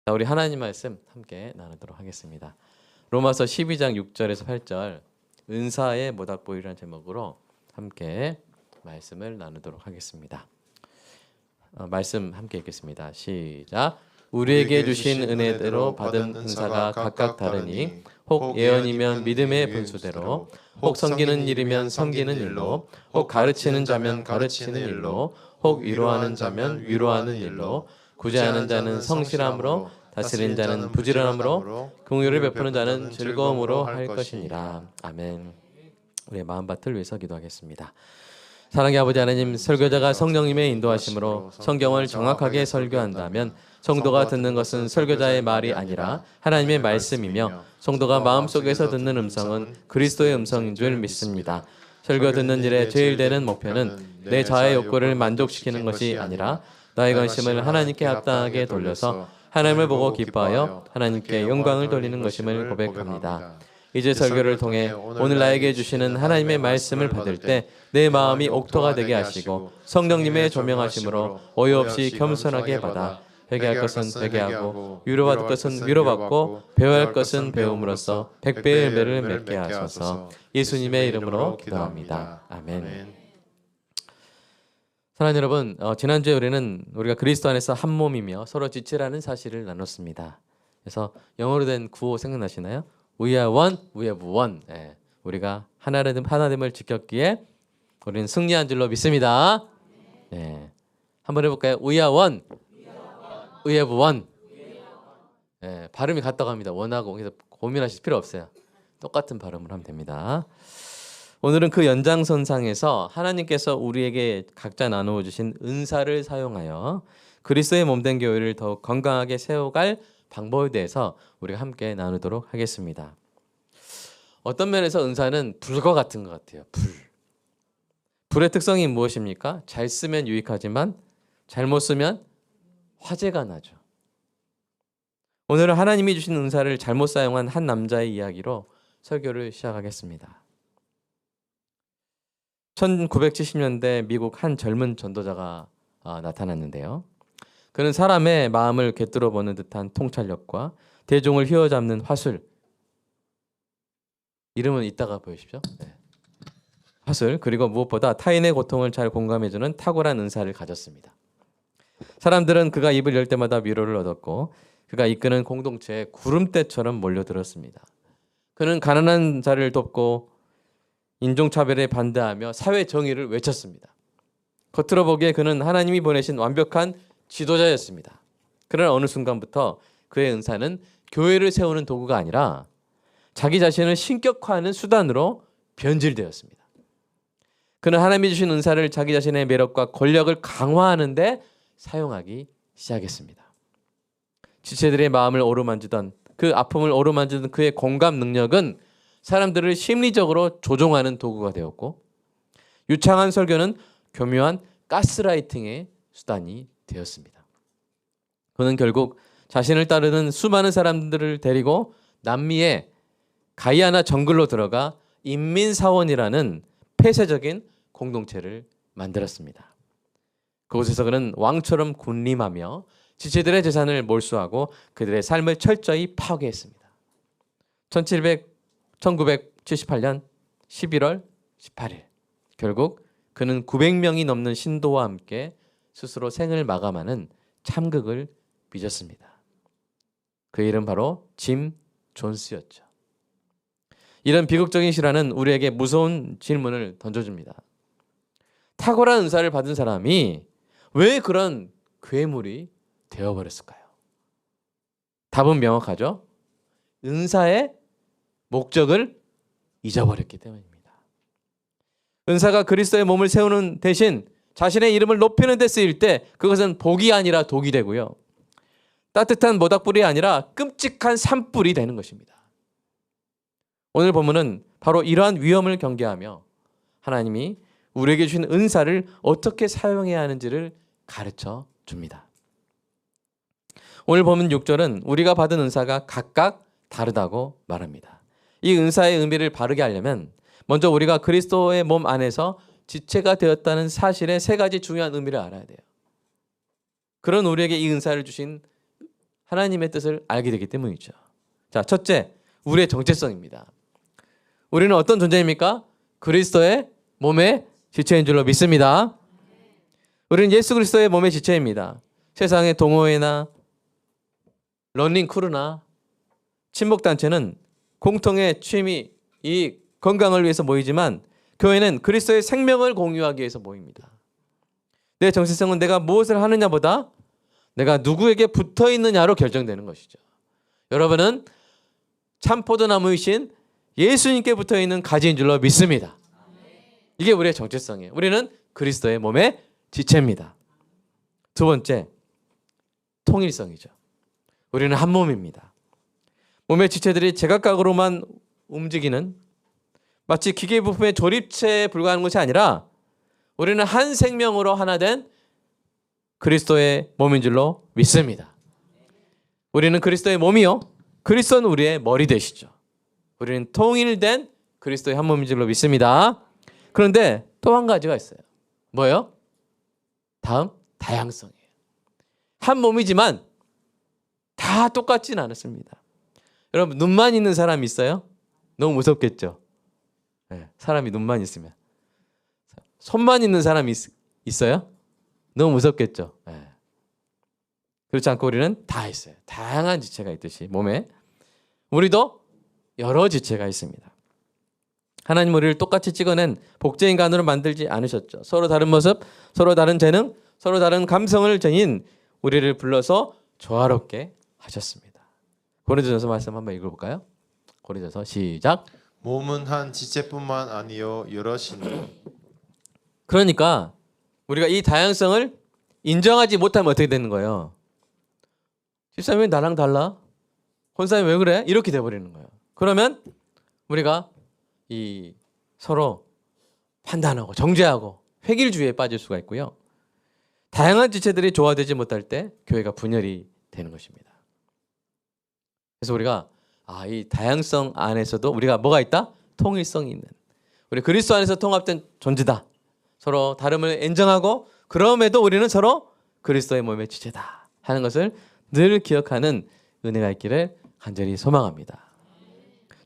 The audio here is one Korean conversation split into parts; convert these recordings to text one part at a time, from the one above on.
자, 우리 하나님 말씀 함께 나누도록 하겠습니다. 로마서 12장 6절에서 8절 은사의 모닥불이라는 제목으로 함께 말씀을 나누도록 하겠습니다. 말씀 함께 읽겠습니다. 시작. 우리에게 주신 은혜대로 받은 은사가 각각 다르니 혹 예언이면 믿음의 분수대로, 혹 섬기는 일이면 섬기는 일로, 혹 가르치는 자면 가르치는 일로, 혹 위로하는 자면 위로하는 일로, 구제하는 자는 성실함으로, 다스리는 자는 부지런함으로, 긍휼을 베푸는 자는 즐거움으로 할 것이니라. 아멘. 우리의 마음밭을 위해서 기도하겠습니다. 사랑의 아버지 하나님, 설교자가 성령님의 인도하심으로 성경을 정확하게 설교한다면 성도가 듣는 것은 설교자의 말이 아니라 하나님의 말씀이며, 성도가 마음속에서 듣는 음성은 그리스도의 음성인 줄 믿습니다. 설교 듣는 일의 제일 되는 목표는 내 자아의 욕구를 만족시키는 것이 아니라 나의 관심을 하나님께 합당하게 돌려서 하나님을 보고 기뻐하여 하나님께 영광을 돌리는 것임을 고백합니다. 이제 설교를 통해 오늘 나에게 주시는 하나님의 말씀을 받을 때 내 마음이 옥토가 되게 하시고 성령님의 조명하심으로 오해 없이 겸손하게 받아 회개할 것은 회개하고 위로받을 것은 위로받고 배워야 할 것은 배움으로써 백배의 열매를 맺게 하소서. 예수님의 이름으로 기도합니다. 아멘. 사랑하는 여러분, 지난주에 우리가 그리스도 안에서 한 몸이며 서로 지체라는 사실을 나눴습니다. 그래서 영어로 된 구호 생각나시나요? We are one, we have one. 예, 우리가 하나됨을 지켰기에 우리는 승리한 줄로 믿습니다. 예, 한번 해볼까요? We are one, we have one. 예, 발음이 같다고 합니다. 원하고. 그래서 고민하실 필요 없어요. 똑같은 발음을 하면 됩니다. 오늘은 그 연장선상에서 하나님께서 우리에게 각자 나누어 주신 은사를 사용하여 그리스도의 몸된 교회를 더욱 건강하게 세워갈 방법에 대해서 우리가 함께 나누도록 하겠습니다. 어떤 면에서 은사는 불과 같은 것 같아요. 불의 특성이 무엇입니까? 잘 쓰면 유익하지만 잘못 쓰면 화재가 나죠. 오늘은 하나님이 주신 은사를 잘못 사용한 한 남자의 이야기로 설교를 시작하겠습니다. 1970년대 미국 한 젊은 전도자가 나타났는데요. 그는 사람의 마음을 꿰뚫어 보는 듯한 통찰력과 대중을 휘어잡는 화술, 이름은 이따가 보여주십시오. 네. 화술, 그리고 무엇보다 타인의 고통을 잘 공감해주는 탁월한 은사를 가졌습니다. 사람들은 그가 입을 열 때마다 위로를 얻었고 그가 이끄는 공동체에 구름대처럼 몰려들었습니다. 그는 가난한 자를 돕고 인종차별에 반대하며 사회 정의를 외쳤습니다. 겉으로 보기에 그는 하나님이 보내신 완벽한 지도자였습니다. 그러나 어느 순간부터 그의 은사는 교회를 세우는 도구가 아니라 자기 자신을 신격화하는 수단으로 변질되었습니다. 그는 하나님이 주신 은사를 자기 자신의 매력과 권력을 강화하는 데 사용하기 시작했습니다. 지체들의 마음을 어루만지던 그 아픔을 어루만지던 그의 공감 능력은 사람들을 심리적으로 조종하는 도구가 되었고, 유창한 설교는 교묘한 가스라이팅의 수단이 되었습니다. 그는 결국 자신을 따르는 수많은 사람들을 데리고 남미의 가이아나 정글로 들어가 인민사원이라는 폐쇄적인 공동체를 만들었습니다. 그곳에서 그는 왕처럼 군림하며 지체들의 재산을 몰수하고 그들의 삶을 철저히 파괴했습니다. 1978년 11월 18일 결국 그는 900명이 넘는 신도와 함께 스스로 생을 마감하는 참극을 빚었습니다. 그 이름 바로 짐 존스였죠. 이런 비극적인 실화는 우리에게 무서운 질문을 던져줍니다. 탁월한 은사를 받은 사람이 왜 그런 괴물이 되어버렸을까요? 답은 명확하죠. 은사의 목적을 잊어버렸기 때문입니다. 은사가 그리스도의 몸을 세우는 대신 자신의 이름을 높이는 데 쓰일 때 그것은 복이 아니라 독이 되고요. 따뜻한 모닥불이 아니라 끔찍한 산불이 되는 것입니다. 오늘 본문은 바로 이러한 위험을 경계하며 하나님이 우리에게 주신 은사를 어떻게 사용해야 하는지를 가르쳐 줍니다. 오늘 본문 6절은 우리가 받은 은사가 각각 다르다고 말합니다. 이 은사의 의미를 바르게 하려면 먼저 우리가 그리스도의 몸 안에서 지체가 되었다는 사실의 세 가지 중요한 의미를 알아야 돼요. 그런 우리에게 이 은사를 주신 하나님의 뜻을 알게 되기 때문이죠. 자, 첫째, 우리의 정체성입니다. 우리는 어떤 존재입니까? 그리스도의 몸의 지체인 줄로 믿습니다. 우리는 예수 그리스도의 몸의 지체입니다. 세상의 동호회나 러닝 크루나 친목단체는 공통의 취미, 이 건강을 위해서 모이지만 교회는 그리스도의 생명을 공유하기 위해서 모입니다. 내 정체성은 내가 무엇을 하느냐보다 내가 누구에게 붙어 있느냐로 결정되는 것이죠. 여러분은 참포도나무이신 예수님께 붙어 있는 가지인 줄로 믿습니다. 이게 우리의 정체성이에요. 우리는 그리스도의 몸의 지체입니다. 두 번째, 통일성이죠. 우리는 한 몸입니다. 몸의 지체들이 제각각으로만 움직이는 마치 기계 부품의 조립체에 불과한 것이 아니라 우리는 한 생명으로 하나 된 그리스도의 몸인 줄로 믿습니다. 우리는 그리스도의 몸이요, 그리스도는 우리의 머리 되시죠. 우리는 통일된 그리스도의 한 몸인 줄로 믿습니다. 그런데 또 한 가지가 있어요. 뭐예요? 다음, 다양성이에요. 한 몸이지만 다 똑같지는 않습니다. 여러분, 눈만 있는 사람 있어요? 너무 무섭겠죠? 네, 사람이 눈만 있으면. 손만 있는 사람이 있어요? 너무 무섭겠죠? 네. 그렇지 않고 우리는 다 있어요. 다양한 지체가 있듯이 몸에 우리도 여러 지체가 있습니다. 하나님 우리를 똑같이 찍어낸 복제인간으로 만들지 않으셨죠. 서로 다른 모습, 서로 다른 재능, 서로 다른 감성을 지닌 우리를 불러서 조화롭게 하셨습니다. 고린도전서 말씀 한번 읽어볼까요? 고린도전서 시작. 몸은 한 지체뿐만 아니요 여럿이니. 그러니까 우리가 이 다양성을 인정하지 못하면 어떻게 되는 거예요? 집사님이 왜 나랑 달라? 권사님 왜 그래? 이렇게 돼버리는 거예요. 그러면 우리가 이 서로 판단하고 정죄하고 획일주의에 빠질 수가 있고요. 다양한 지체들이 조화되지 못할 때 교회가 분열이 되는 것입니다. 그래서 우리가 이 다양성 안에서도 우리가 뭐가 있다? 통일성이 있는. 우리 그리스도 안에서 통합된 존재다. 서로 다름을 인정하고 그럼에도 우리는 서로 그리스도의 몸의 지체다 하는 것을 늘 기억하는 은혜가 있기를 간절히 소망합니다.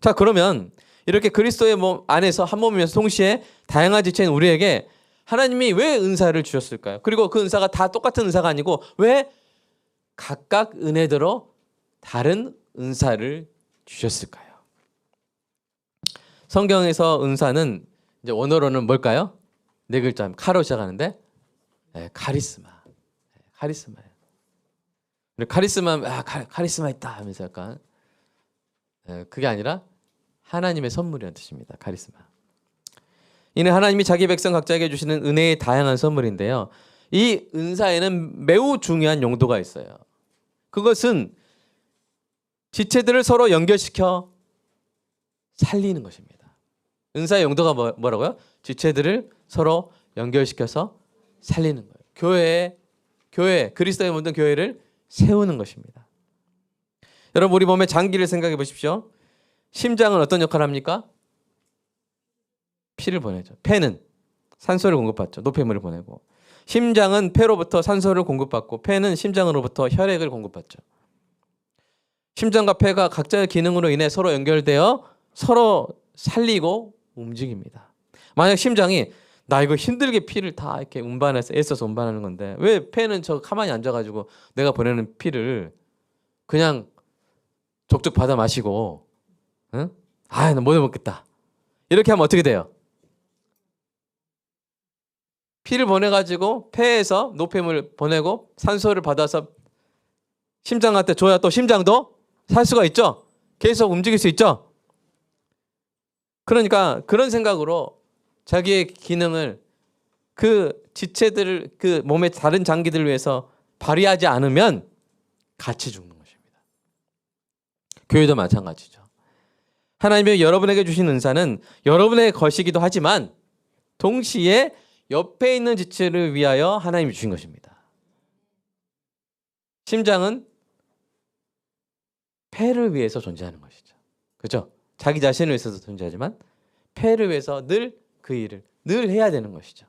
자, 그러면 이렇게 그리스도의 몸 안에서 한 몸이면서 동시에 다양한 지체인 우리에게 하나님이 왜 은사를 주셨을까요? 그리고 그 은사가 다 똑같은 은사가 아니고 왜 각각 은혜대로 다른 은사를 주셨을까요? 성경에서 은사는 이제 원어로는 뭘까요? 네 글자, 카로 시작하는데 카리스마. 카리스마예요. 카리스마 있다 하면서 약간 그게 아니라 하나님의 선물이라는 뜻입니다. 카리스마. 이는 하나님이 자기 백성 각자에게 주시는 은혜의 다양한 선물인데요. 이 은사에는 매우 중요한 용도가 있어요. 그것은 지체들을 서로 연결시켜 살리는 것입니다. 은사의 용도가 뭐라고요? 지체들을 서로 연결시켜서 살리는 거예요. 교회, 그리스도의 모든 교회를 세우는 것입니다. 여러분, 우리 몸의 장기를 생각해 보십시오. 심장은 어떤 역할을 합니까? 피를 보내죠. 폐는 산소를 공급받죠. 노폐물을 보내고. 심장은 폐로부터 산소를 공급받고 폐는 심장으로부터 혈액을 공급받죠. 심장과 폐가 각자의 기능으로 인해 서로 연결되어 서로 살리고 움직입니다. 만약 심장이 나 이거 힘들게 피를 다 이렇게 운반해서 애써서 운반하는 건데 왜 폐는 저 가만히 앉아가지고 내가 보내는 피를 그냥 족족 받아 마시고 응? 나 못 먹겠다. 이렇게 하면 어떻게 돼요? 피를 보내가지고 폐에서 노폐물 보내고 산소를 받아서 심장한테 줘야 또 심장도 살 수가 있죠. 계속 움직일 수 있죠. 그러니까 그런 생각으로 자기의 기능을 그 지체들을 그 몸의 다른 장기들을 위해서 발휘하지 않으면 같이 죽는 것입니다. 교회도 마찬가지죠. 하나님이 여러분에게 주신 은사는 여러분의 것이기도 하지만 동시에 옆에 있는 지체를 위하여 하나님이 주신 것입니다. 심장은 폐를 위해서 존재하는 것이죠. 그렇죠? 자기 자신을 위해서도 존재하지만 폐를 위해서 늘 그 일을 늘 해야 되는 것이죠.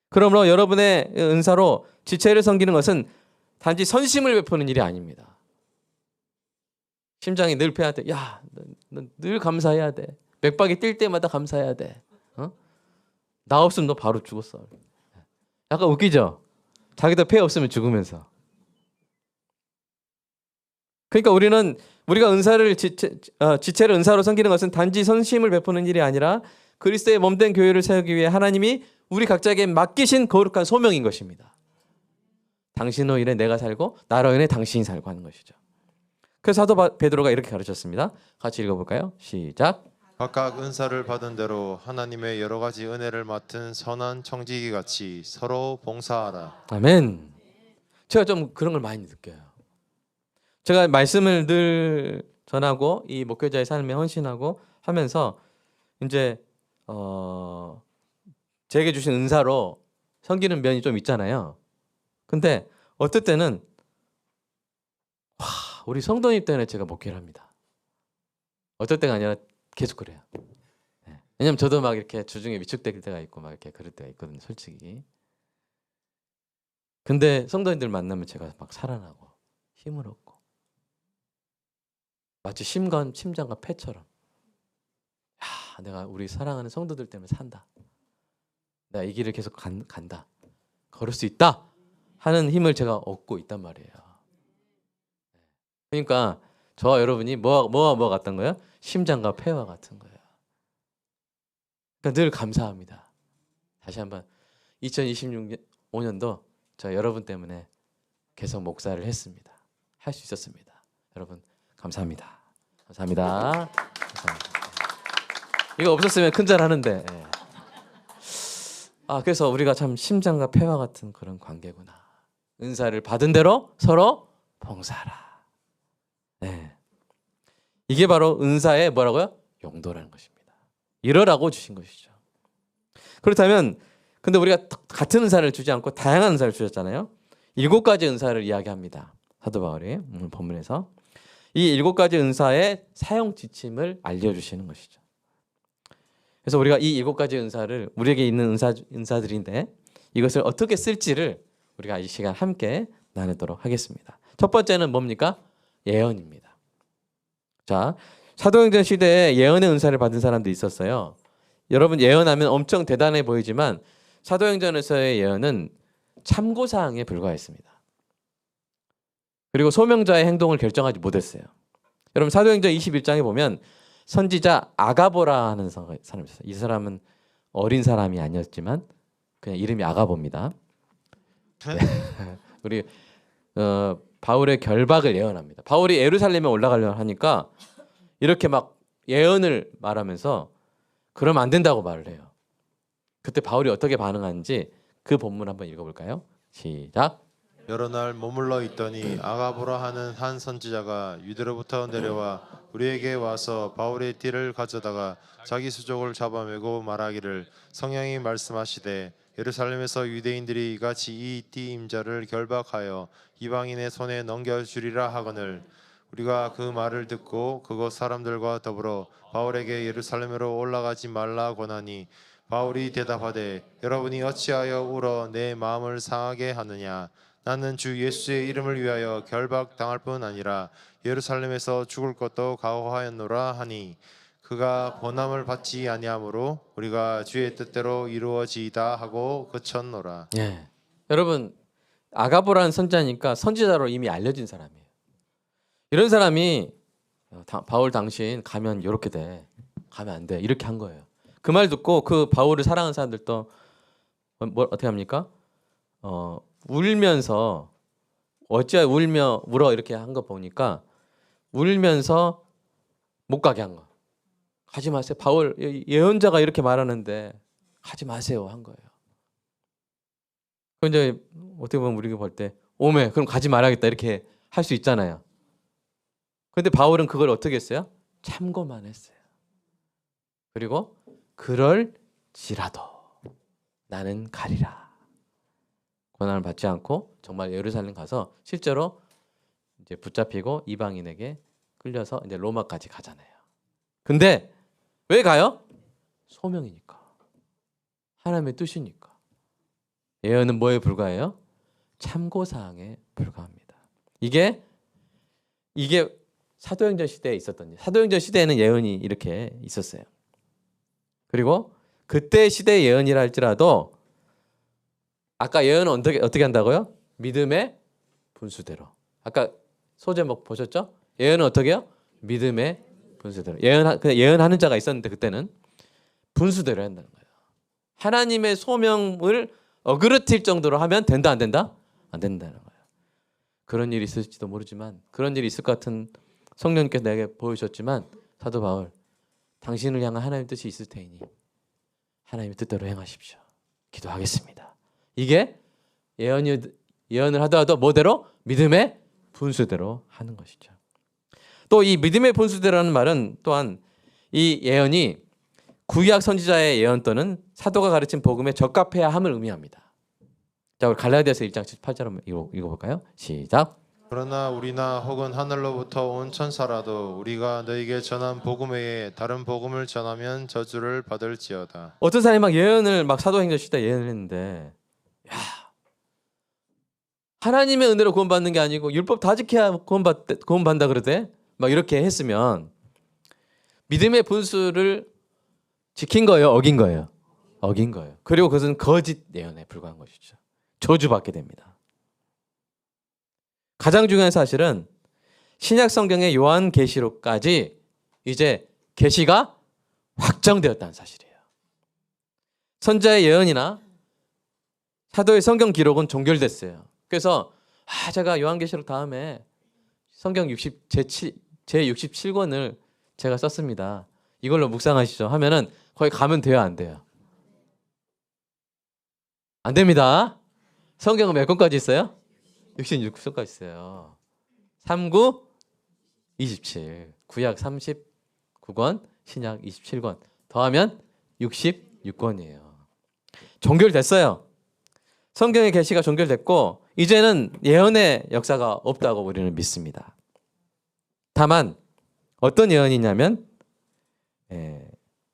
그러므로 여러분의 은사로 지체를 섬기는 것은 단지 선심을 베푸는 일이 아닙니다. 심장이 늘 패야 돼. 야, 너 늘 감사해야 돼. 맥박이 뛸 때마다 감사해야 돼. 나 없으면 너 바로 죽었어. 약간 웃기죠? 자기도 폐 없으면 죽으면서. 그러니까 우리가 은사를 지체를 은사로 섬기는 것은 단지 선심을 베푸는 일이 아니라 그리스도의 몸된 교회를 세우기 위해 하나님이 우리 각자에게 맡기신 거룩한 소명인 것입니다. 당신으로 인해 내가 살고 나로 인해 당신이 살고 하는 것이죠. 그래서 사도 베드로가 이렇게 가르쳤습니다. 같이 읽어볼까요? 시작. 각각 은사를 받은 대로 하나님의 여러 가지 은혜를 맡은 선한 청지기 같이 서로 봉사하라. 아멘. 제가 좀 그런 걸 많이 느껴요. 제가 말씀을 늘 전하고 이 목회자의 삶에 헌신하고 하면서 이제 제게 주신 은사로 섬기는 면이 좀 있잖아요. 근데 어떨 때는 우리 성도님 때문에 제가 목회를 합니다. 어떨 때가 아니라 계속 그래요. 네. 왜냐면 저도 막 이렇게 주중에 위축될 때가 있고 막 이렇게 그럴 때가 있거든요, 솔직히. 근데 성도님들 만나면 제가 막 살아나고 힘을 얻고 마치 심장과 폐처럼 내가 우리 사랑하는 성도들 때문에 산다. 내가 이 길을 계속 간다. 걸을 수 있다 하는 힘을 제가 얻고 있단 말이에요. 그러니까 저와 여러분이 뭐와 같은 거예요? 심장과 폐와 같은 거예요. 그러니까 늘 감사합니다. 다시 한번 2026년도 저 여러분 때문에 계속 목사를 했습니다. 할 수 있었습니다. 여러분 감사합니다. 감사합니다. 이거 없었으면 큰절 하는데. 그래서 우리가 참 심장과 폐와 같은 그런 관계구나. 은사를 받은 대로 서로 봉사하라. 네. 이게 바로 은사의 뭐라고요? 용도라는 것입니다. 이러라고 주신 것이죠. 그렇다면 근데 우리가 같은 은사를 주지 않고 다양한 은사를 주셨잖아요. 7가지 은사를 이야기합니다. 사도 바울이 오늘 본문에서 이 7가지 은사의 사용 지침을 알려주시는 것이죠. 그래서 우리가 이 7가지 은사를 우리에게 있는 은사들인데 이것을 어떻게 쓸지를 우리가 이 시간 함께 나누도록 하겠습니다. 첫 번째는 뭡니까? 예언입니다. 자, 사도행전 시대에 예언의 은사를 받은 사람도 있었어요. 여러분 예언하면 엄청 대단해 보이지만 사도행전에서의 예언은 참고사항에 불과했습니다. 그리고 소명자의 행동을 결정하지 못했어요. 여러분 사도행전 21장에 보면 선지자 아가보라 하는 사람이 있었어요. 이 사람은 어린 사람이 아니었지만 그냥 이름이 아가보입니다. 네. 우리 바울의 결박을 예언합니다. 바울이 예루살렘에 올라가려고 하니까 이렇게 막 예언을 말하면서 그러면 안 된다고 말을 해요. 그때 바울이 어떻게 반응하는지 그 본문 한번 읽어볼까요? 시작. 여러 날 머물러 있더니 아가보라 하는 한 선지자가 유대로부터 내려와 우리에게 와서 바울의 띠를 가져다가 자기 수족을 잡아매고 말하기를 성령이 말씀하시되 예루살렘에서 유대인들이 이같이 이 띠 임자를 결박하여 이방인의 손에 넘겨주리라 하거늘 우리가 그 말을 듣고 그곳 사람들과 더불어 바울에게 예루살렘으로 올라가지 말라 권하니 바울이 대답하되 여러분이 어찌하여 울어 내 마음을 상하게 하느냐 나는 주 예수의 이름을 위하여 결박당할 뿐 아니라 예루살렘에서 죽을 것도 각오하였노라 하니 그가 권함을 받지 아니하므로 우리가 주의 뜻대로 이루어지이다 하고 그쳤노라. 예. 여러분 아가보라는 선지자니까 선지자로 이미 알려진 사람이에요. 이런 사람이 바울 당신 가면 이렇게 돼. 가면 안 돼. 이렇게 한 거예요. 그 말 듣고 그 바울을 사랑하는 사람들도 어떻게 합니까? 울면서 어찌하여 울어 이렇게 한 거 보니까 울면서 못 가게 한 거. 가지 마세요. 바울 예언자가 이렇게 말하는데 가지 마세요 한 거예요. 그런데 어떻게 보면 우리가 볼 때 오메 그럼 가지 말아야겠다 이렇게 할 수 있잖아요. 그런데 바울은 그걸 어떻게 했어요? 참고만 했어요. 그리고 그럴지라도 나는 가리라. 권한을 받지 않고 정말 예루살렘 가서 실제로 이제 붙잡히고 이방인에게 끌려서 이제 로마까지 가잖아요. 근데 왜 가요? 소명이니까. 하나님의 뜻이니까. 예언은 뭐에 불과해요? 참고사항에 불과합니다. 이게 사도행전 시대에 있었던 일. 사도행전 시대에는 예언이 이렇게 있었어요. 그리고 그때 시대의 예언이라 할지라도 아까 예언은 어떻게 한다고요? 믿음의 분수대로. 아까 소제목 보셨죠? 예언은 어떻게 해요? 믿음의 분수대로. 예언하는 자가 있었는데 그때는 분수대로 한다는 거예요. 하나님의 소명을 어그러뜨릴 정도로 하면 된다 안 된다? 안 된다는 거예요. 그런 일이 있을지도 모르지만 그런 일이 있을 것 같은 성령님께서 내게 보여주셨지만 사도 바울 당신을 향한 하나님의 뜻이 있을 테이니 하나님의 뜻대로 행하십시오. 기도하겠습니다. 이게 예언을 하더라도 뭐대로? 믿음의 분수대로 하는 것이죠. 또 이 믿음의 분수대라는 말은 또한 이 예언이 구약 선지자의 예언 또는 사도가 가르친 복음에 적합해야 함을 의미합니다. 자, 우리 갈라디아서 1장 18절 한번 읽어볼까요? 시작. 그러나 우리나 혹은 하늘로부터 온 천사라도 우리가 너에게 전한 복음 외에 다른 복음을 전하면 저주를 받을지어다. 어떤 사람이 막 예언을 막 사도행전 시대 예언을 했는데 야, 하나님의 은혜로 구원받는 게 아니고 율법 다 지켜야 구원받는다 그러대? 막 이렇게 했으면 믿음의 분수를 지킨 거예요? 어긴 거예요? 어긴 거예요. 그리고 그것은 거짓 예언에 불과한 것이죠. 저주받게 됩니다. 가장 중요한 사실은 신약 성경의 요한계시록까지 이제 계시가 확정되었다는 사실이에요. 선자의 예언이나 사도의 성경 기록은 종결됐어요. 그래서 제가 요한계시록 다음에 성경 제 67권을 제가 썼습니다. 이걸로 묵상하시죠 하면은 거기 가면 돼요 안 돼요? 안 됩니다. 성경은 몇 권까지 있어요? 66권까지 있어요. 39, 27. 구약 39권, 신약 27권. 더하면 66권이에요. 종결됐어요. 성경의 계시가 종결됐고 이제는 예언의 역사가 없다고 우리는 믿습니다. 다만 어떤 예언이냐면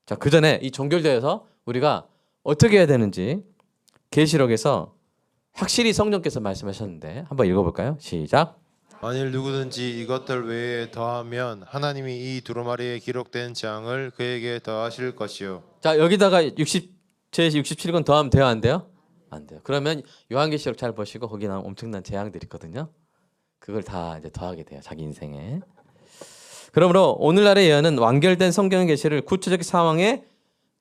자, 그 전에 이 종결되어서 우리가 어떻게 해야 되는지 계시록에서 확실히 성령께서 말씀하셨는데 한번 읽어볼까요? 시작. 만일 누구든지 이것들 외에 더하면 하나님이 이 두루마리에 기록된 재앙을 그에게 더하실 것이요. 자, 여기다가 제 67권 더하면 돼요 안 돼요? 안 돼요. 그러면 요한계시록 잘 보시고 거기 나오는 엄청난 재앙들이 있거든요. 그걸 다 이제 더하게 돼요. 자기 인생에. 그러므로 오늘날의 예언은 완결된 성경의 계시를 구체적 상황에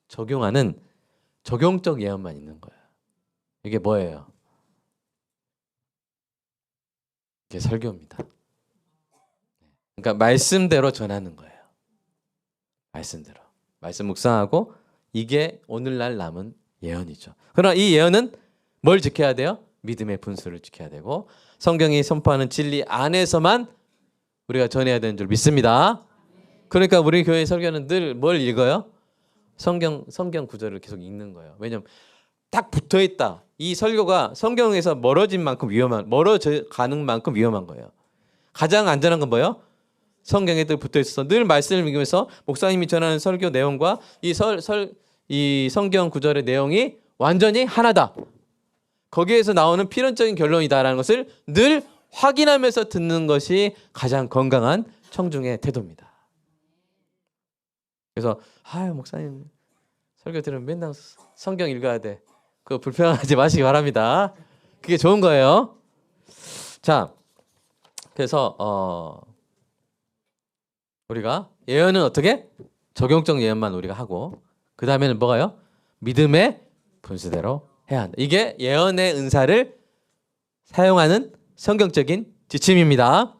적용하는 적용적 예언만 있는 거예요. 이게 뭐예요? 이게 설교입니다. 그러니까 말씀대로 전하는 거예요. 말씀대로. 말씀 묵상하고 이게 오늘날 남은 예언이죠. 그러나 이 예언은 뭘 지켜야 돼요? 믿음의 분수를 지켜야 되고 성경이 선포하는 진리 안에서만 우리가 전해야 되는 줄 믿습니다. 그러니까 우리 교회 설교는 늘 뭘 읽어요? 성경 구절을 계속 읽는 거예요. 왜냐하면 딱 붙어 있다. 이 설교가 성경에서 멀어져 가는 만큼 위험한 거예요. 가장 안전한 건 뭐예요? 성경에 늘 붙어 있어서 늘 말씀을 읽으면서 목사님이 전하는 설교 내용과 이 성경 구절의 내용이 완전히 하나다. 거기에서 나오는 필연적인 결론이다라는 것을 늘 확인하면서 듣는 것이 가장 건강한 청중의 태도입니다. 그래서 목사님 설교 들으면 맨날 성경 읽어야 돼. 그거 불평하지 마시기 바랍니다. 그게 좋은 거예요. 자, 그래서 우리가 예언은 어떻게? 적용적 예언만 우리가 하고 그 다음에는 뭐가요? 믿음의 분수대로 해야 한다. 이게 예언의 은사를 사용하는 성경적인 지침입니다.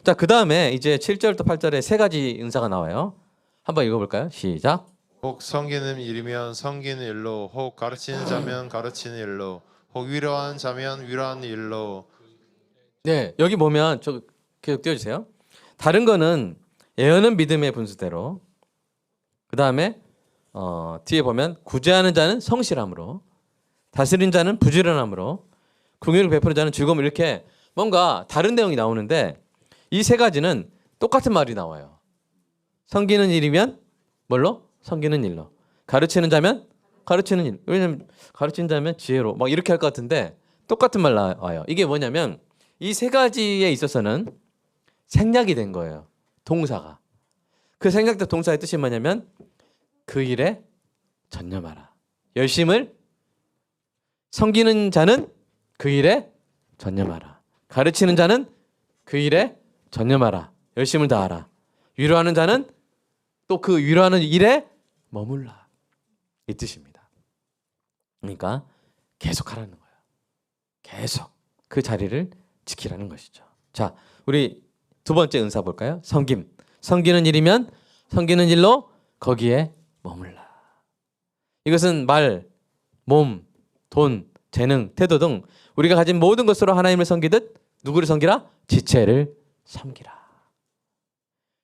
자, 그 다음에 이제 7절부터 8절에 세 가지 은사가 나와요. 한번 읽어볼까요? 시작. 혹 섬기는 일이면 섬기는 일로, 혹 가르치는 자면 가르치는 일로, 혹 위로하는 자면 위로하는 일로. 네, 여기 보면 저 계속 띄워주세요. 다른 거는 예언은 믿음의 분수대로. 그 다음에 뒤에 보면 구제하는 자는 성실함으로, 다스린 자는 부지런함으로, 긍휼을 베푸는 자는 즐거움. 이렇게 뭔가 다른 내용이 나오는데 이 세 가지는 똑같은 말이 나와요. 섬기는 일이면 뭘로? 섬기는 일로. 가르치는 자면 가르치는 일. 왜냐면 가르치는 자면 지혜로 막 이렇게 할 것 같은데 똑같은 말 나와요. 이게 뭐냐면 이 세 가지에 있어서는 생략이 된 거예요. 동사가. 그 생략된 동사의 뜻이 뭐냐면 그 일에 전념하라. 열심을 섬기는 자는 그 일에 전념하라. 가르치는 자는 그 일에 전념하라. 열심을 다하라. 위로하는 자는 또 그 위로하는 일에 머물라. 이 뜻입니다. 그러니까 계속 하라는 거예요. 계속 그 자리를 지키라는 것이죠. 자, 우리 두 번째 은사 볼까요? 섬김. 섬기는 일이면 섬기는 일로 거기에 머물라. 이것은 말, 몸, 돈, 재능, 태도 등 우리가 가진 모든 것으로 하나님을 섬기듯 누구를 섬기라? 지체를 섬기라.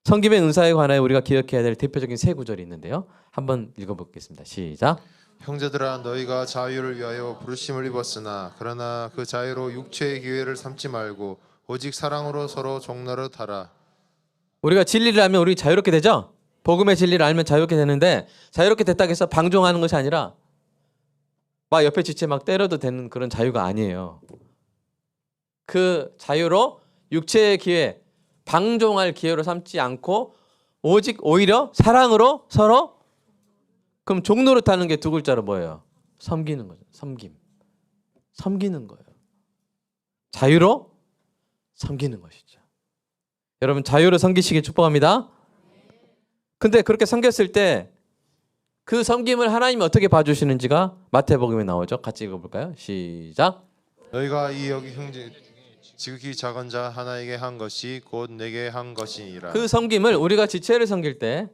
섬김의 은사에 관하여 우리가 기억해야 될 대표적인 세 구절이 있는데요. 한번 읽어보겠습니다. 시작. 형제들아 너희가 자유를 위하여 부르심을 입었으나 그러나 그 자유로 육체의 기회를 삼지 말고 오직 사랑으로 서로 종노릇하라. 우리가 진리를 알면 우리 자유롭게 되죠? 복음의 진리를 알면 자유롭게 되는데 자유롭게 됐다고 해서 방종하는 것이 아니라 막 옆에 지체 막 때려도 되는 그런 자유가 아니에요. 그 자유로 육체의 기회, 방종할 기회로 삼지 않고 오직 오히려 사랑으로 서로 그럼 종노릇하는 게 두 글자로 뭐예요? 섬기는 거죠. 섬김. 섬기는 거예요. 자유로 섬기는 것이죠. 여러분 자유로 섬기시길 축복합니다. 근데 그렇게 섬겼을 때 그 섬김을 하나님이 어떻게 봐주시는지가 마태복음에 나오죠. 같이 읽어볼까요? 시작. 너희가 이 여기 형제 지극히 작은 자 하나에게 한 것이 곧 내게 한 것이니라. 그 섬김을 우리가 지체를 섬길 때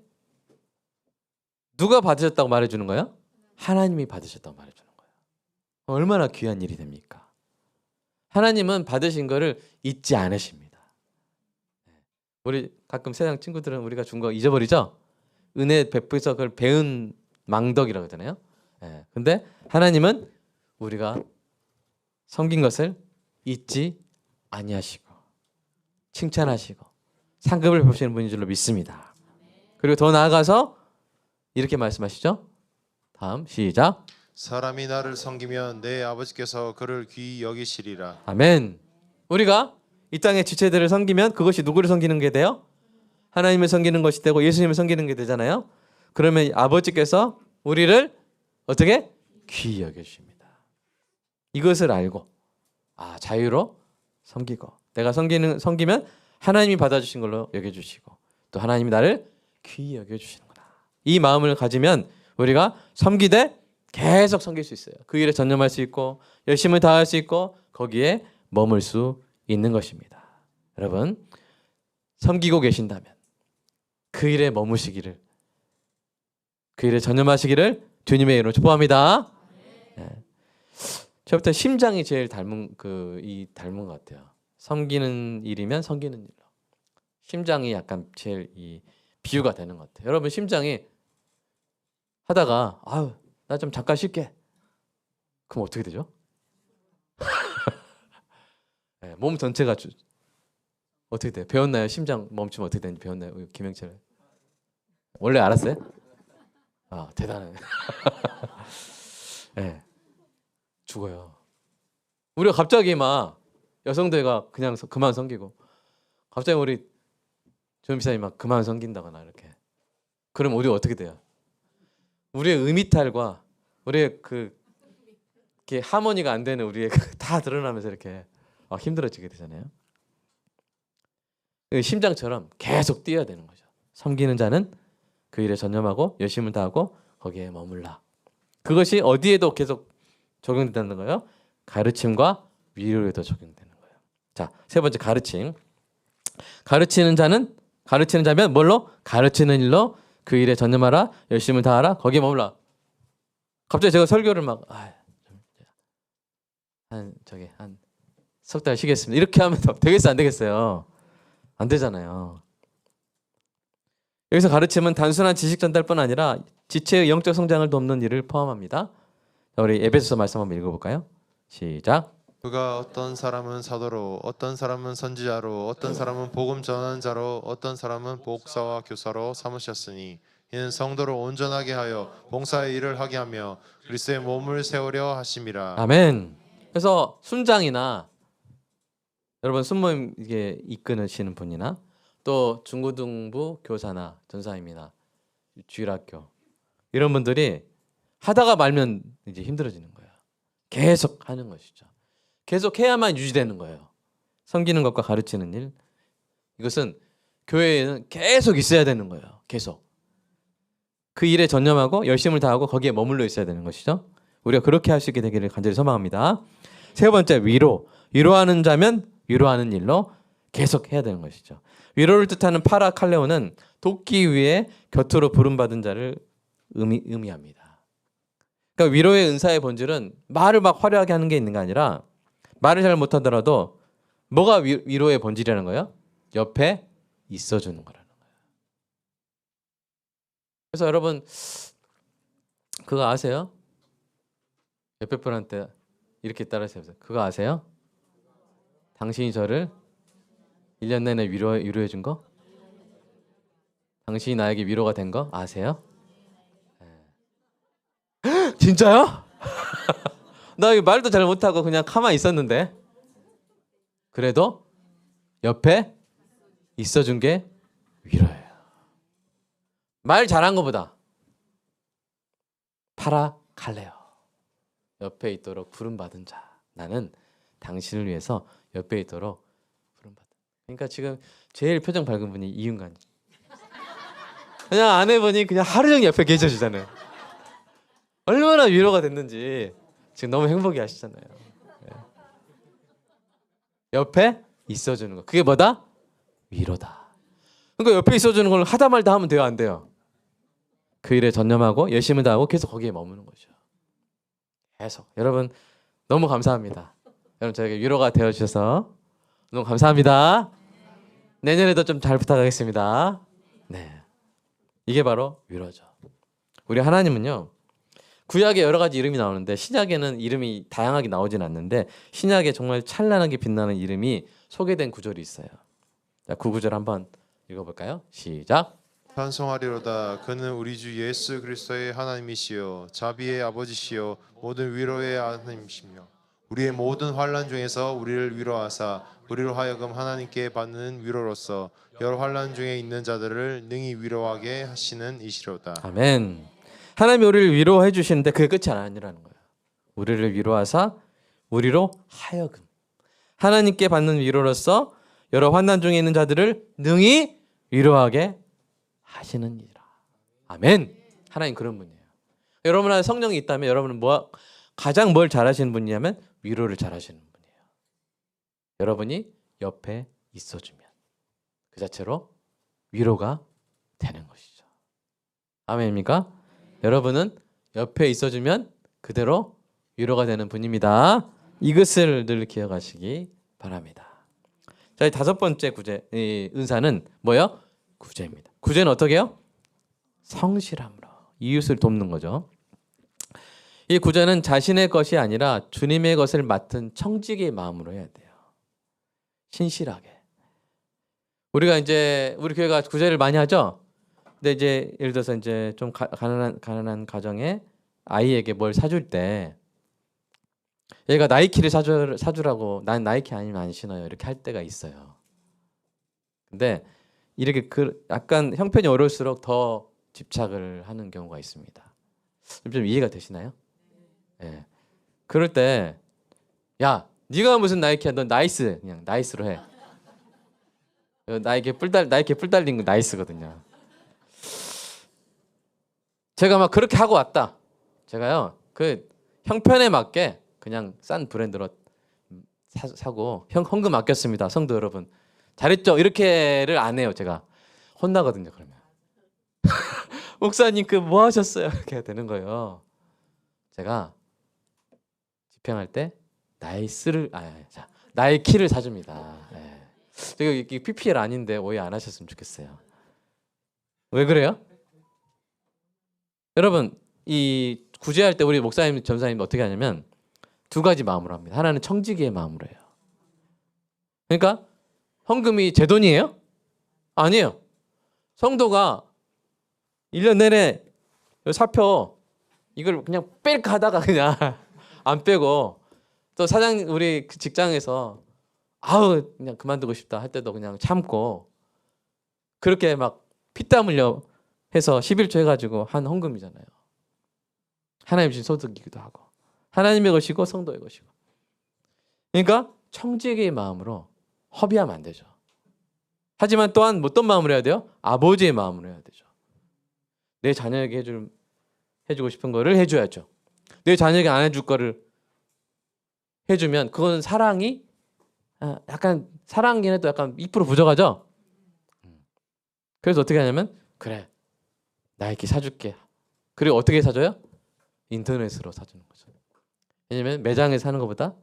누가 받으셨다고 말해주는 거예요? 하나님이 받으셨다고 말해주는 거예요. 얼마나 귀한 일이 됩니까? 하나님은 받으신 거를 잊지 않으십니다. 우리 가끔 세상 친구들은 우리가 준 거 잊어버리죠? 은혜 베풀어서 그걸 배은 망덕이라고 하잖아요. 근데 하나님은 우리가 섬긴 것을 잊지 아니하시고 칭찬하시고 상급을 베푸시는 분인 줄로 믿습니다. 그리고 더 나아가서 이렇게 말씀하시죠. 다음 시작. 사람이 나를 섬기면 내 아버지께서 그를 귀히 여기시리라. 아멘. 우리가 이 땅의 지체들을 섬기면 그것이 누구를 섬기는 게 돼요? 하나님을 섬기는 것이 되고 예수님을 섬기는 게 되잖아요. 그러면 아버지께서 우리를 어떻게? 귀히 여겨주십니다. 이것을 알고 자유로 섬기고 내가 섬기면 하나님이 받아주신 걸로 여겨주시고 또 하나님이 나를 귀히 여겨주시는구나. 이 마음을 가지면 우리가 섬기되 계속 섬길 수 있어요. 그 일에 전념할 수 있고 열심을 다할 수 있고 거기에 머물 수 있는 것입니다. 여러분 섬기고 계신다면 그 일에 머무시기를 그 일에 전념하시기를 주님의 이름으로 축복합니다. 네. 저부터 심장이 제일 닮은 닮은 것 같아요. 섬기는 일이면 섬기는 일로. 심장이 약간 제일 이 비유가 되는 것 같아요. 여러분 심장이 하다가 나 좀 잠깐 쉴게. 그럼 어떻게 되죠? 네, 몸 전체가 어떻게 돼요? 배웠나요? 심장 멈추면 어떻게 되는지 배웠나요? 김영철 원래 알았어요? 대단해. 네, 죽어요. 우리가 갑자기 막 여성들과 그냥 그만 섬기고 갑자기 우리 조연비사님 막 그만 섬긴다거나 이렇게 그럼 우리 어떻게 돼요? 우리의 음이탈과 우리의 이렇게 하모니가 안 되는 우리의 다 드러나면서 이렇게 힘들어지게 되잖아요. 심장처럼 계속 뛰어야 되는 거죠. 섬기는 자는 그 일에 전념하고 열심을 다하고 거기에 머물라. 그것이 어디에도 계속 적용된다는 거예요. 가르침과 위로에도 적용되는 거예요. 자, 세 번째 가르침. 가르치는 자면 뭘로? 가르치는 일로 그 일에 전념하라. 열심을 다하라. 거기에 머물라. 갑자기 제가 설교를 한 석 달 쉬겠습니다. 이렇게 하면 되겠어요? 안 되겠어요? 안 되잖아요. 여기서 가르침은 단순한 지식 전달뿐 아니라 지체의 영적 성장을 돕는 일을 포함합니다. 자, 우리 에베소서 말씀 한번 읽어볼까요? 시작. 그가 어떤 사람은 사도로 어떤 사람은 선지자로 어떤 사람은 복음 전하는 자로 어떤 사람은 목사와 교사로 삼으셨으니 이는 성도를 온전하게 하여 봉사의 일을 하게 하며 그리스도의 몸을 세우려 하심이라. 아멘. 그래서 순장이나 여러분 순모임 이게 이끄시는 분이나 또 중고등부 교사나 전사님이나 주일학교 이런 분들이 하다가 말면 이제 힘들어지는 거예요. 계속 하는 것이죠. 계속 해야만 유지되는 거예요. 섬기는 것과 가르치는 일 이것은 교회에는 계속 있어야 되는 거예요. 계속 그 일에 전념하고 열심을 다하고 거기에 머물러 있어야 되는 것이죠. 우리가 그렇게 할 수 있게 되기를 간절히 소망합니다. 세 번째 위로하는 자면 위로하는 일로 계속 해야 되는 것이죠. 위로를 뜻하는 파라칼레오는 돕기 위해 곁으로 부름받은 자를 의미합니다. 그러니까 위로의 은사의 본질은 말을 막 화려하게 하는 게 있는 게 아니라 말을 잘 못하더라도 뭐가 위로의 본질이라는 거예요? 옆에 있어주는 거라는 거예요. 그래서 여러분 그거 아세요? 옆에 분한테 이렇게 따라하세요. 그거 아세요? 당신이 저를 1년 내내 위로해 준 거? 당신이 나에게 위로가 된 거 아세요? 네. 진짜요? 나 말도 잘 못하고 그냥 가만히 있었는데 그래도 옆에 있어준 게 위로예요. 말 잘한 것보다 파라칼레오 옆에 있도록 부름받은 자 나는 당신을 위해서 옆에 있도록 부름받은. 그러니까 지금 제일 표정 밝은 분이 이윤관. 그냥 아내분이 그냥 하루 종일 옆에 계셔주잖아요. 얼마나 위로가 됐는지 지금 너무 행복해 하시잖아요. 옆에 있어주는 거 그게 뭐다? 위로다. 그러니까 옆에 있어주는 걸 하다 말다 하면 돼요, 안 돼요? 그 일에 전념하고 열심을 다하고 계속 거기에 머무는 거죠. 계속. 여러분 너무 감사합니다. 여러분 저에게 위로가 되어주셔서 너무 감사합니다. 내년에도 좀 잘 부탁하겠습니다. 네, 이게 바로 위로죠. 우리 하나님은요 구약에 여러 가지 이름이 나오는데 신약에는 이름이 다양하게 나오진 않는데 신약에 정말 찬란하게 빛나는 이름이 소개된 구절이 있어요. 자, 그 구절 한번 읽어볼까요? 시작. 찬송하리로다. 그는 우리 주 예수 그리스도의 하나님이시요 자비의 아버지시요 모든 위로의 하나님이시며 우리의 모든 환난 중에서 우리를 위로하사 우리로 하여금 하나님께 받는 위로로서 여러 환난 중에 있는 자들을 능히 위로하게 하시는 이시로다. 아멘. 하나님이 우리를 위로해 주시는데 그게 끝이 아니라는 거예요. 우리를 위로하사 우리로 하여금 하나님께 받는 위로로서 여러 환난 중에 있는 자들을 능히 위로하게 하시는 이라. 아멘. 하나님 그런 분이에요. 여러분 안에 성령이 있다면 여러분은 가장 뭘 잘하시는 분이냐면 위로를 잘하시는 분이에요. 여러분이 옆에 있어주면 그 자체로 위로가 되는 것이죠. 아멘입니까? 여러분은 옆에 있어주면 그대로 위로가 되는 분입니다. 이것을 늘 기억하시기 바랍니다. 자, 다섯 번째 구제, 은사는 뭐예요? 구제입니다. 구제는 어떻게 해요? 성실함으로 이웃을 돕는 거죠. 이 구제는 자신의 것이 아니라 주님의 것을 맡은 청지기의 마음으로 해야 돼요. 신실하게. 우리가 이제 우리 교회가 구제를 많이 하죠. 근데 이제 예를 들어서 이제 좀 가난한 가정에 아이에게 뭘 사줄 때 얘가 나이키를 사주라고 난 나이키 아니면 안 신어요 이렇게 할 때가 있어요. 근데 이렇게 약간 형편이 어려울수록 더 집착을 하는 경우가 있습니다. 좀 이해가 되시나요? 네. 그럴 때 야, 네가 무슨 나이키야? 넌 나이스 그냥 나이스로 해. 나이키 뿔 달린 거 나이스거든요. 제가 막 그렇게 하고 왔다. 제가요 그 형편에 맞게 그냥 싼 브랜드로 사고 헌금 아꼈습니다. 성도 여러분 잘했죠? 이렇게를 안 해요. 제가 혼나거든요. 그러면 목사님 그 뭐 하셨어요? 이렇게 되는 거예요. 제가 집행할 때 나이키를 사줍니다. 네. 제가 이게 PPL 아닌데 오해 안 하셨으면 좋겠어요. 왜 그래요? 여러분 이 구제할 때 우리 목사님 전사님 어떻게 하냐면 두 가지 마음으로 합니다. 하나는 청지기의 마음으로 해요. 그러니까 헌금이 제 돈이에요? 아니에요. 성도가 1년 내내 사표 이걸 그냥 뺄까 하다가 그냥 안 빼고 또 사장님 우리 그 직장에서 아우 그냥 그만두고 싶다 할 때도 그냥 참고 그렇게 막 피땀 흘려 해서 11조 해가지고 한 헌금이잖아요. 하나님 주신 소득이기도 하고 하나님의 것이고 성도의 것이고. 그러니까 청지기의 마음으로 허비하면 안 되죠. 하지만 또한 어떤 마음으로 해야 돼요? 아버지의 마음으로 해야 되죠. 내 자녀에게 해주고 싶은 거를 해줘야죠. 내 자녀에게 안 해줄 거를 해주면 그건 사랑이 약간 사랑이긴 해도 약간 2% 부족하죠. 그래서 어떻게 하냐면 그래 나이키 사줄게. 그리고 어떻게 사줘요? 인터넷으로 사주는 거죠. 왜냐면 매장에 사는 것보다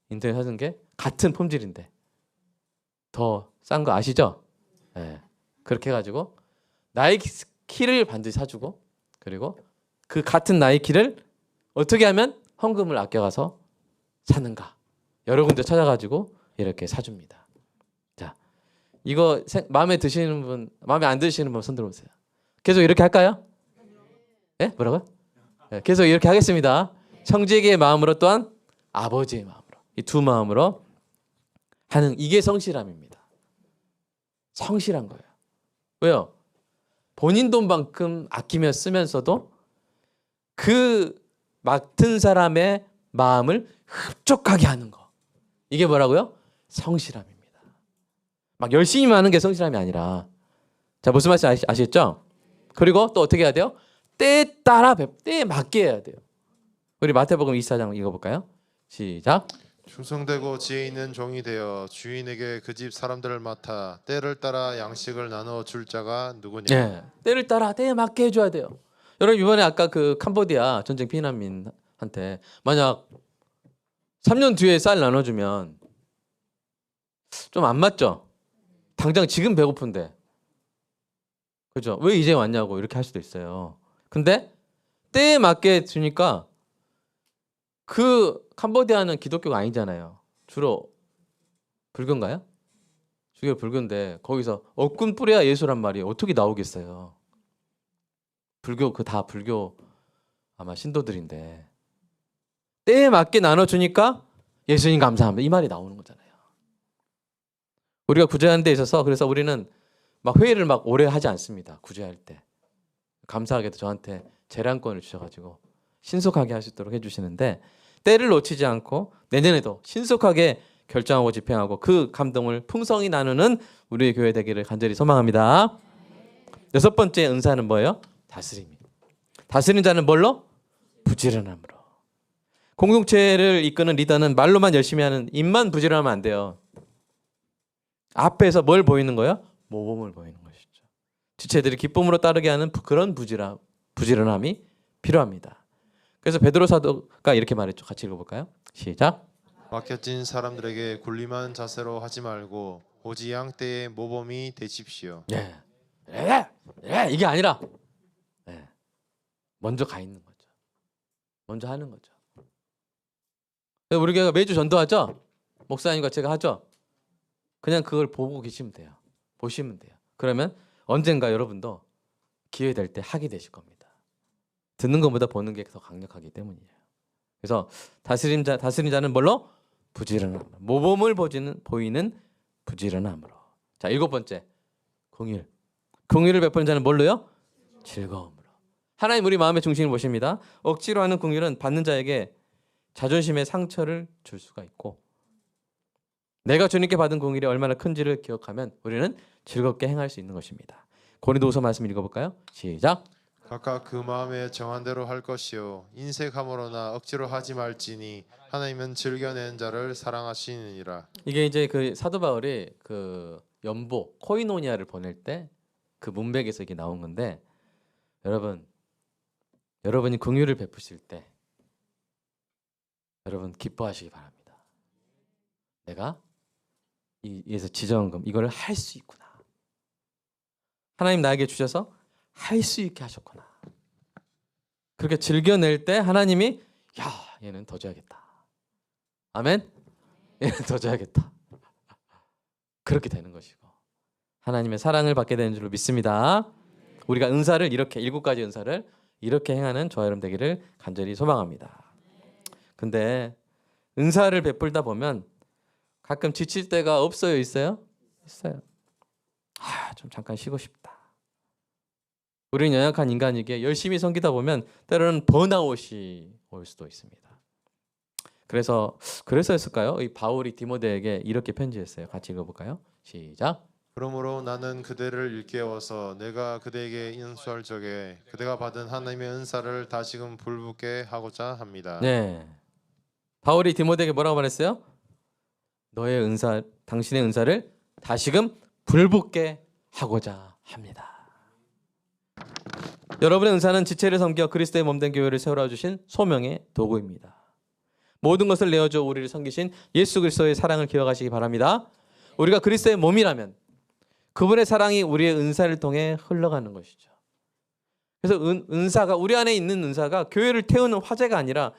인터넷 사는 게 같은 품질인데 더 싼 거 아시죠? 네. 그렇게 해가지고 나이키를 반드시 사주고 그리고 그 같은 나이키를 어떻게 하면 헌금을 아껴가서 사는가 여러 군데 찾아가지고 이렇게 사줍니다. 자, 이거 마음에 드시는 분, 마음에 안 드시는 분 손 들어보세요. 계속 이렇게 할까요? 예? 뭐라고요? 네, 계속 이렇게 하겠습니다. 청지기의 마음으로 또한 아버지의 마음으로 이 두 마음으로 하는 이게 성실함입니다. 성실한 거예요. 왜요? 본인 돈만큼 아끼며 쓰면서도 그 맡은 사람의 마음을 흡족하게 하는 거. 이게 뭐라고요? 성실함입니다. 막 열심히 하는 게 성실함이 아니라 자 무슨 말인지 아시겠죠? 그리고 또 어떻게 해야 돼요? 때에 따라 때에 맞게 해야 돼요. 우리 마태복음 24장 읽어볼까요? 시작. 충성되고 지혜 있는 종이 되어 주인에게 그 집 사람들을 맡아 때를 따라 양식을 나누어 줄 자가 누구냐. 예, 때를 따라 때에 맞게 해줘야 돼요. 여러분 이번에 아까 그 캄보디아 전쟁 피난민한테 만약 3년 뒤에 쌀 나눠주면 좀 안 맞죠? 당장 지금 배고픈데 그죠? 왜 이제 왔냐고 이렇게 할 수도 있어요. 근데 때에 맞게 주니까 그 캄보디아는 기독교가 아니잖아요. 주로 불교인가요? 주로 불교인데 거기서 억군 뿌려야 예수란 말이 어떻게 나오겠어요? 불교 그 다 불교 아마 신도들인데 때에 맞게 나눠주니까 예수님 감사합니다 이 말이 나오는 거잖아요. 우리가 구제하는 데 있어서 그래서 우리는 막 회의를 막 오래 하지 않습니다. 구제할 때 감사하게도 저한테 재량권을 주셔가지고 신속하게 할 수 있도록 해주시는데 때를 놓치지 않고 내년에도 신속하게 결정하고 집행하고 그 감동을 풍성히 나누는 우리의 교회 되기를 간절히 소망합니다. 6번째 은사는 뭐예요? 다스림입니다. 다스리는 자는 뭘로? 부지런함으로. 공동체를 이끄는 리더는 말로만 열심히 하는 입만 부지런하면 안 돼요. 앞에서 뭘 보이는 거예요? 모범을 보이는 것이죠. 지체들이 기쁨으로 따르게 하는 그런 부지런함이 필요합니다. 그래서 베드로 사도가 이렇게 말했죠. 같이 읽어볼까요? 시작. 맡겨진 사람들에게 군림한 자세로 하지 말고 오직 양 때에 모범이 되십시오. 예, 이게 아니라 먼저 가 있는 거죠. 먼저 하는 거죠. 우리 교회가 매주 전도하죠. 목사님과 제가 하죠. 그냥 그걸 보고 계시면 돼요. 보시면 돼요. 그러면 언젠가 여러분도 기회 될 때 하게 되실 겁니다. 듣는 것보다 보는 게 더 강력하기 때문이에요. 그래서 다스린 자는 뭘로? 부지런함. 모범을 보이는 부지런함으로. 자, 7번째. 공의를. 공의를 베푸는 자는 뭘로요? 즐거움으로. 하나님 우리 마음의 중심을 보십니다. 억지로 하는 공의는 받는 자에게 자존심의 상처를 줄 수가 있고 내가 주님께 받은 공의가 얼마나 큰지를 기억하면 우리는 즐겁게 행할 수 있는 것입니다. 고린도후서 말씀 읽어볼까요? 시작. 각각 그 마음에 정한 대로 할 것이요 인색함으로나 억지로 하지 말지니 하나님은 즐겨낸 자를 사랑하시느니라. 이게 이제 그 사도 바울이 그 연보 코이노니아를 보낼 때 그 문맥에서 이게 나온 건데 여러분이 긍휼을 베푸실 때 여러분 기뻐하시기 바랍니다. 내가 이에서 지정금 이걸 할 수 있구나. 하나님 나에게 주셔서 할 수 있게 하셨구나. 그렇게 즐겨낼 때 하나님이 야 얘는 더 줘야겠다. 아멘. 얘는 더 줘야겠다. 그렇게 되는 것이고 하나님의 사랑을 받게 되는 줄로 믿습니다. 우리가 은사를 이렇게 7가지 은사를 이렇게 행하는 저와 여러분 되기를 간절히 소망합니다. 근데 은사를 베풀다 보면 가끔 지칠 때가 없어요, 있어요? 있어요. 좀 잠깐 쉬고 싶다. 우리는 연약한 인간이기에 열심히 섬기다 보면 때로는 번아웃이 올 수도 있습니다. 그래서였을까요? 이 바울이 디모데에게 이렇게 편지했어요. 같이 읽어볼까요? 시작. 그러므로 나는 그대를 일깨워서 내가 그대에게 인수할 적에 그대가 받은 하나님의 은사를 다시금 불붙게 하고자 합니다. 네. 바울이 디모데에게 뭐라고 말했어요? 너의 은사, 당신의 은사를 다시금 불붙게 하고자 합니다. 여러분의 은사는 지체를 섬겨 그리스도의 몸된 교회를 세우라 주신 소명의 도구입니다. 모든 것을 내어줘 우리를 섬기신 예수 그리스도의 사랑을 기억하시기 바랍니다. 우리가 그리스도의 몸이라면 그분의 사랑이 우리의 은사를 통해 흘러가는 것이죠. 그래서 은사가 우리 안에 있는 은사가 교회를 태우는 화재가 아니라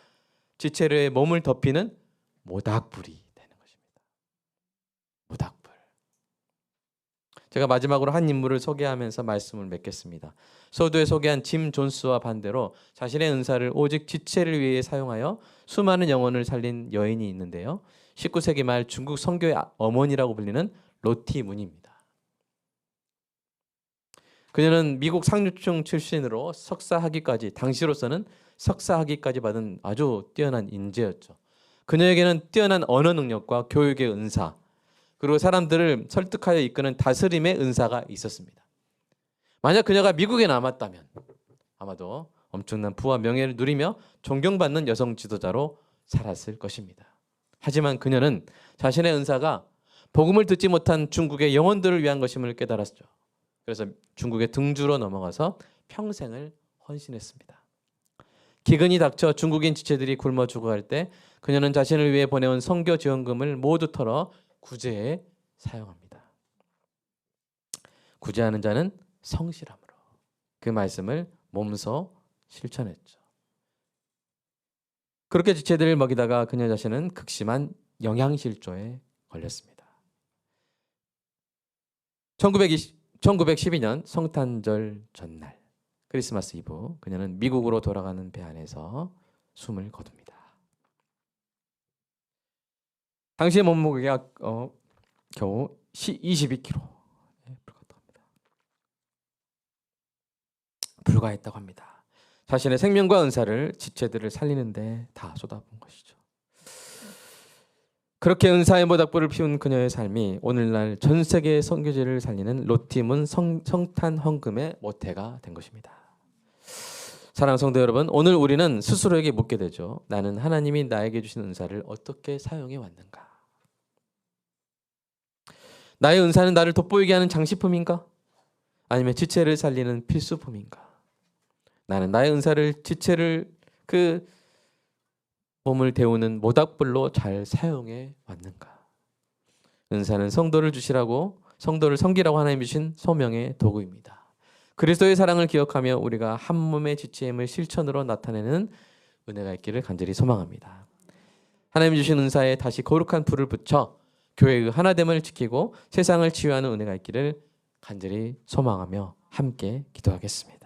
지체의 몸을 덮이는 모닥불이 되는 것입니다. 모닥불. 제가 마지막으로 한 인물을 소개하면서 말씀을 맺겠습니다. 서두에 소개한 짐 존스와 반대로 자신의 은사를 오직 지체를 위해 사용하여 수많은 영혼을 살린 여인이 있는데요. 19세기 말 중국 선교의 어머니라고 불리는 로티 문입니다. 그녀는 미국 상류층 출신으로 석사학위까지, 당시로서는 석사학위까지 받은 아주 뛰어난 인재였죠. 그녀에게는 뛰어난 언어 능력과 교육의 은사, 그리고 사람들을 설득하여 이끄는 다스림의 은사가 있었습니다. 만약 그녀가 미국에 남았다면 아마도 엄청난 부와 명예를 누리며 존경받는 여성 지도자로 살았을 것입니다. 하지만 그녀는 자신의 은사가 복음을 듣지 못한 중국의 영혼들을 위한 것임을 깨달았죠. 그래서 중국의 등주로 넘어가서 평생을 헌신했습니다. 기근이 닥쳐 중국인 지체들이 굶어 죽어갈 때 그녀는 자신을 위해 보내온 선교 지원금을 모두 털어 구제에 사용합니다. 구제하는 자는 성실함으로 그 말씀을 몸소 실천했죠. 그렇게 지체들을 먹이다가 그녀 자신은 극심한 영양실조에 걸렸습니다. 1912년 성탄절 전날 크리스마스 이브 그녀는 미국으로 돌아가는 배 안에서 숨을 거둡니다. 당시의 몸무게가 겨우 22kg 불과했다고 합니다. 자신의 생명과 은사를 지체들을 살리는데 다 쏟아부은 것이죠. 그렇게 은사의 모닥불을 피운 그녀의 삶이 오늘날 전 세계 선교지를 살리는 로티문 성탄 헌금의 모태가 된 것입니다. 사랑하는 성도 여러분, 오늘 우리는 스스로에게 묻게 되죠. 나는 하나님이 나에게 주신 은사를 어떻게 사용해 왔는가? 나의 은사는 나를 돋보이게 하는 장식품인가? 아니면 지체를 살리는 필수품인가? 나는 나의 은사를 지체를 그 몸을 데우는 모닥불로 잘 사용해 왔는가? 은사는 성도를 주시라고, 성도를 섬기라고 하나님이 주신 소명의 도구입니다. 그리스도의 사랑을 기억하며 우리가 한 몸의 지체임을 실천으로 나타내는 은혜가 있기를 간절히 소망합니다. 하나님이 주신 은사에 다시 거룩한 불을 붙여 교회의 하나됨을 지키고 세상을 치유하는 은혜가 있기를 간절히 소망하며 함께 기도하겠습니다.